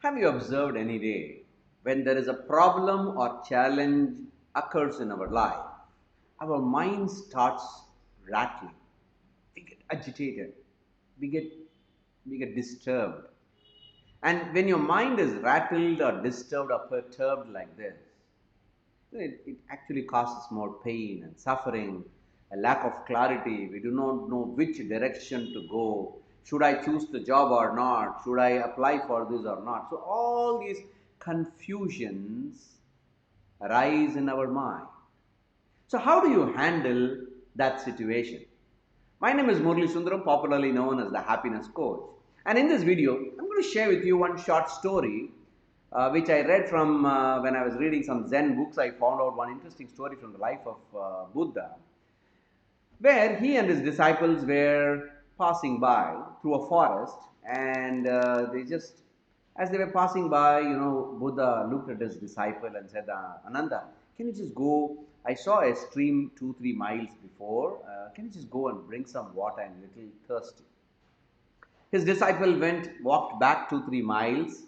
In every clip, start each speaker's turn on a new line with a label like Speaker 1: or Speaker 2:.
Speaker 1: Have you observed any day when there is a problem or challenge occurs in our life, our mind starts rattling, we get agitated, we get we get disturbed. And when your mind is rattled or disturbed or perturbed like this, it actually causes more pain and suffering, a lack of clarity. We do not know which direction to go. Should I choose the job or not? Should I apply for this or not? So, all these confusions arise in our mind. So, how do you handle that situation? My name is Murali Sundaram, popularly known as the Happiness Coach. And in this video, I'm going to share with you one short story which I read from when I was reading some Zen books. I found out one interesting story from the life of Buddha, where he and his disciples were passing by through a forest, and they just, as they were passing by, Buddha looked at his disciple and said, Ananda, can you just go? I saw a stream 2-3 miles before. Can you just go and bring some water? I'm a little thirsty. His disciple walked back 2-3 miles,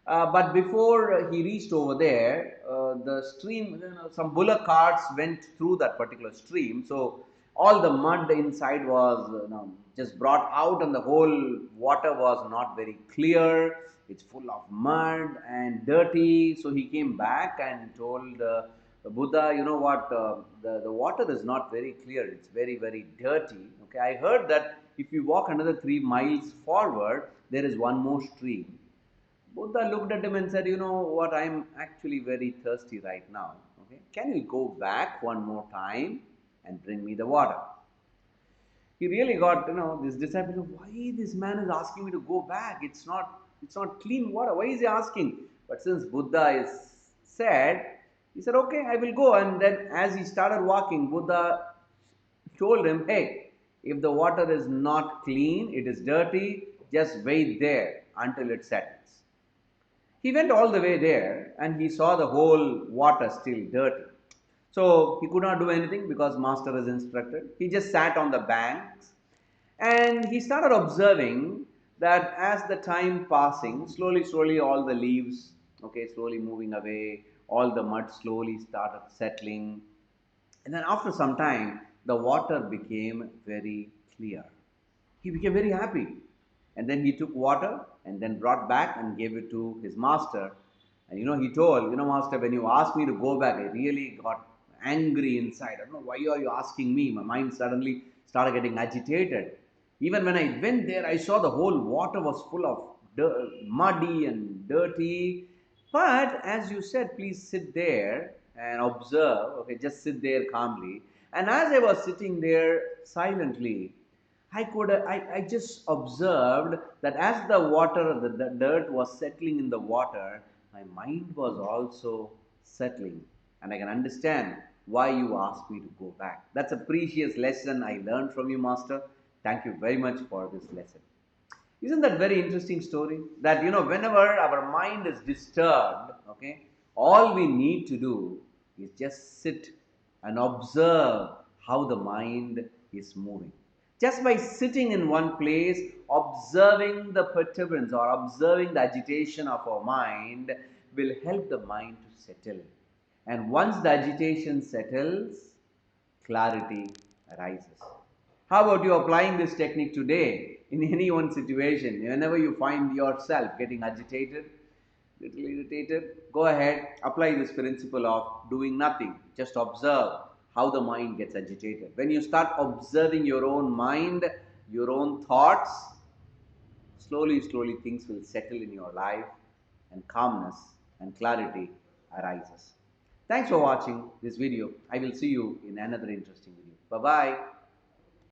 Speaker 1: but before he reached over there, the stream, some bullock carts went through that particular stream. So all the mud inside was just brought out, and the whole water was not very clear. It's full of mud and dirty. So he came back and told the Buddha, you know what, the water is not very clear. It's very, very dirty. Okay, I heard that if you walk another 3 miles forward, there is one more stream. Buddha looked at him and said, you know what, I'm actually very thirsty right now. Okay, can you go back one more time and bring me the water? He really got, this disciple, why this man is asking me to go back? It's not clean water. Why is he asking? But since Buddha is said, he said, okay, I will go. And then as he started walking, Buddha told him, hey, if the water is not clean, it is dirty, just wait there until it settles. He went all the way there and he saw the whole water still dirty. So he could not do anything because master is instructed. He just sat on the banks and he started observing that as the time passing, slowly, slowly all the leaves, okay, slowly moving away, all the mud slowly started settling. And then after some time, the water became very clear. He became very happy. And then he took water and then brought back and gave it to his master. And he told, master, when you asked me to go back, I really got angry inside. I don't know why are you asking me. My mind suddenly started getting agitated. Even when I went there, I saw the whole water was full of muddy and dirty. But as you said, please sit there and observe. Okay, just sit there calmly. And as I was sitting there silently, I just observed that as the water, the dirt was settling in the water, my mind was also settling. And I can understand why you asked me to go back. That's a precious lesson I learned from you, Master. Thank you very much for this lesson. Isn't that very interesting story? That whenever our mind is disturbed, okay, all we need to do is just sit and observe how the mind is moving. Just by sitting in one place, observing the perturbance or observing the agitation of our mind will help the mind to settle. And once the agitation settles, clarity arises. How about you applying this technique today in any one situation? Whenever you find yourself getting agitated, little irritated, go ahead, apply this principle of doing nothing. Just observe how the mind gets agitated. When you start observing your own mind, your own thoughts, slowly, slowly things will settle in your life and calmness and clarity arises. Thanks for watching this video. I will see you in another interesting video. Bye-bye.